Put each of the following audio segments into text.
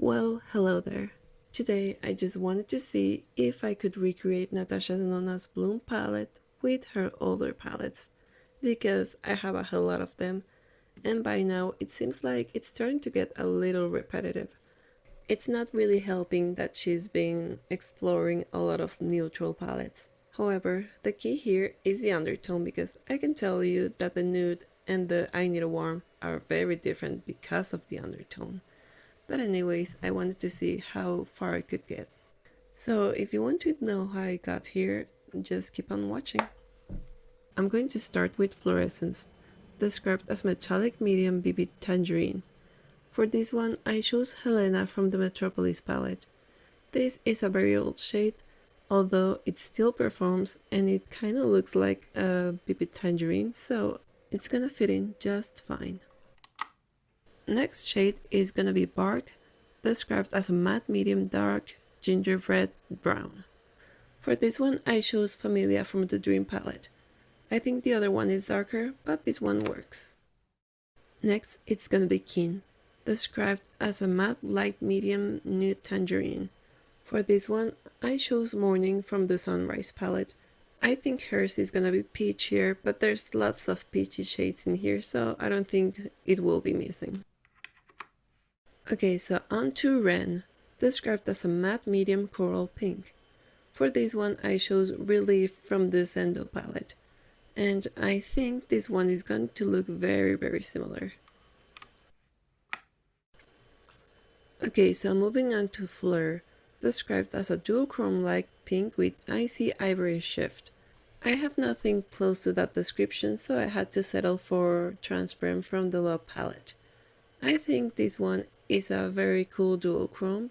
Well, hello there. Today I just wanted to see if I could recreate Natasha Denona's Bloom palette with her older palettes, because I have a whole lot of them, and by now it seems like it's starting to get a little repetitive. It's not really helping that she's been exploring a lot of neutral palettes. However, the key here is the undertone, because I can tell you that the nude and the I Need a Warm are very different because of the undertone. But anyways, I wanted to see how far I could get. So if you want to know how I got here, just keep on watching. I'm going to start with Fluorescence, described as metallic medium vivid tangerine. For this one, I chose Helena from the Metropolis palette. This is a very old shade, although it still performs and it kinda looks like a vivid tangerine, so it's gonna fit in just fine. Next shade is gonna be Bark, described as a matte medium dark gingerbread brown. For this one I chose Familia from the Dream palette. I think the other one is darker, but this one works. Next it's gonna be Keen, described as a matte light medium nude tangerine. For this one I chose Morning from the Sunrise palette. I think hers is gonna be peachier, but there's lots of peachy shades in here, so I don't think it will be missing. Okay, so on to Ren, described as a matte medium coral pink. For this one I chose Relief from the Zendo palette, and I think this one is going to look very similar. Okay, so moving on to Fleur, described as a duochrome-like pink with icy ivory shift. I have nothing close to that description, so I had to settle for Transparent from the Love palette. I think this one is a very cool duochrome.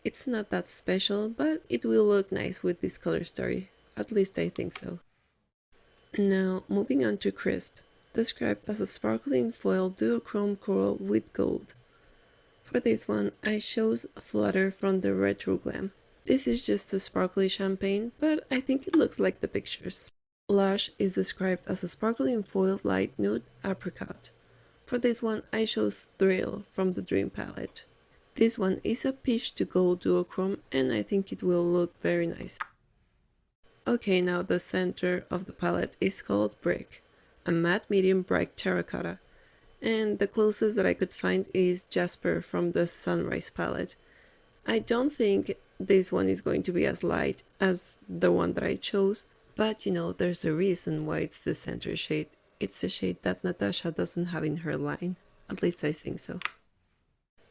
It's not that special, but it will look nice with this color story. At least I think so. Now, moving on to Crisp, described as a sparkling foil duochrome coral with gold. For this one, I chose Flutter from the Retro Glam. This is just a sparkly champagne, but I think it looks like the pictures. Lush is described as a sparkling foil light nude apricot. For this one, I chose Thrill from the Dream palette. This one is a peach to gold duochrome, and I think it will look very nice. Okay, now the center of the palette is called Brick, a matte medium bright terracotta, and the closest that I could find is Jasper from the Sunrise palette. I don't think this one is going to be as light as the one that I chose, but you know, there's a reason why it's the center shade. It's a shade that Natasha doesn't have in her line, at least I think so.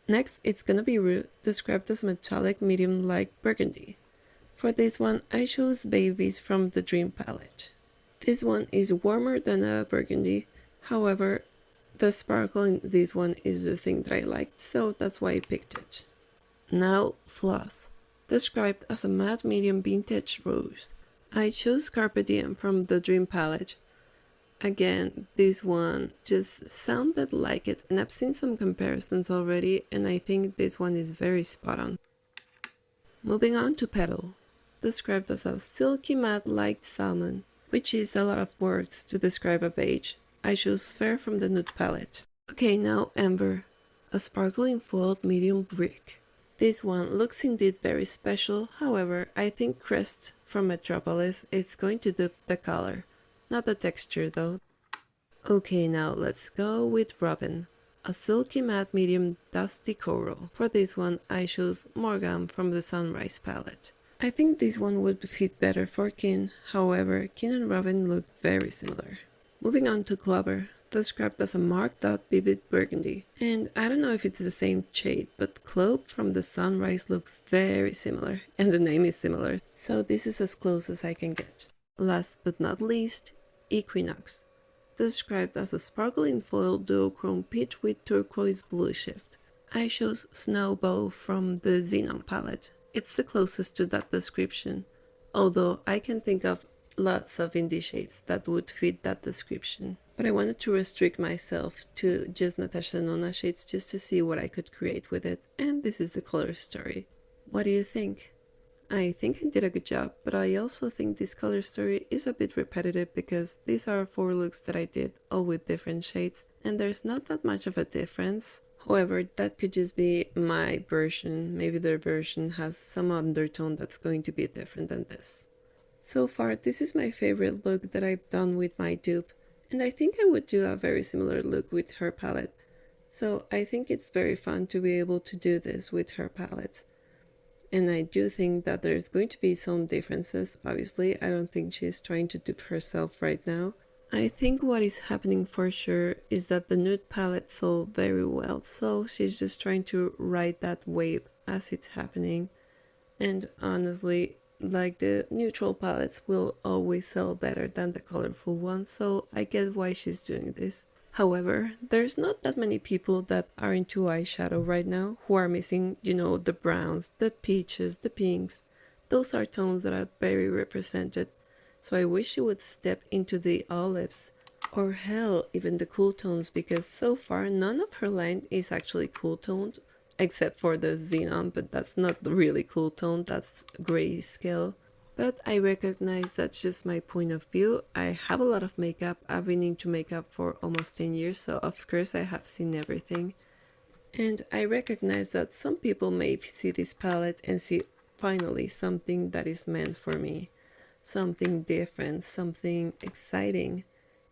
Next, it's gonna be Root, described as metallic medium light burgundy. For this one, I chose Babies from the Dream palette. This one is warmer than a burgundy, however, the sparkle in this one is the thing that I liked, so that's why I picked it. Now, Floss, described as a matte medium vintage rose. I chose Carpe Diem from the Dream palette. Again, this one just sounded like it, and I've seen some comparisons already, and I think this one is very spot on. Moving on to Petal, described as a silky matte light salmon, which is a lot of words to describe a beige. I chose Fair from the Nude palette. Okay, now Amber, a sparkling foiled medium brick. This one looks indeed very special, however, I think Crest from Metropolis is going to dupe the color. Not the texture though. Okay, now let's go with Robin, a silky matte medium dusty coral. For this one I chose Morgan from the Sunrise palette. I think this one would fit better for Kin, however, Kin and Robin look very similar. Moving on to Clover, described as a marked dot vivid burgundy. And I don't know if it's the same shade, but Clove from the Sunrise looks very similar, and the name is similar, so this is as close as I can get. Last but not least, Equinox, described as a sparkling foil duochrome peach with turquoise blue shift. I chose Snowbow from the Xenon palette. It's the closest to that description, although I can think of lots of indie shades that would fit that description. But I wanted to restrict myself to just Natasha Denona shades just to see what I could create with it, and this is the color story. What do you think? I think I did a good job, but I also think this color story is a bit repetitive because these are 4 looks that I did, all with different shades, and there's not that much of a difference. However, that could just be my version. Maybe their version has some undertone that's going to be different than this. So far, this is my favorite look that I've done with my dupe, and I think I would do a very similar look with her palette. So I think it's very fun to be able to do this with her palette. And I do think that there's going to be some differences. Obviously, I don't think she's trying to dupe herself right now. I think what is happening for sure is that the nude palette sold very well, so she's just trying to ride that wave as it's happening. And honestly, like the neutral palettes will always sell better than the colorful ones, so I get why she's doing this. However, there's not that many people that are into eyeshadow right now who are missing, the browns, the peaches, the pinks. Those are tones that are very represented. So I wish she would step into the olives, or hell, even the cool tones, because so far none of her line is actually cool toned, except for the xenon, but that's not really cool tone, that's grayscale. But I recognize that's just my point of view. I have a lot of makeup. I've been into makeup for almost 10 years, so of course I have seen everything. And I recognize that some people may see this palette and see finally something that is meant for me, something different, something exciting.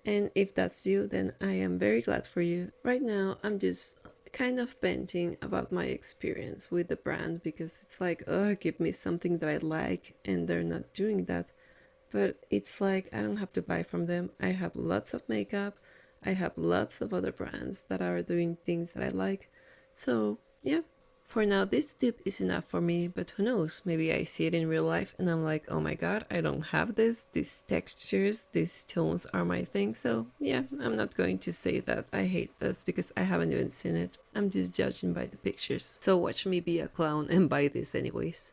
And if that's you, then I am very glad for you. Right now, I'm just kind of venting about my experience with the brand because it's like, oh, give me something that I like, and they're not doing that. But it's like I don't have to buy from them. I have lots of makeup. I have lots of other brands that are doing things that I like. So, yeah, for now, this tip is enough for me, but who knows? Maybe I see it in real life and I'm like, oh my god, I don't have this. These textures, these tones are my thing. So, yeah, I'm not going to say that I hate this because I haven't even seen it. I'm just judging by the pictures. So, watch me be a clown and buy this anyways.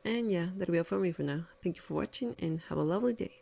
And yeah, that'll be all for me for now. Thank you for watching and have a lovely day.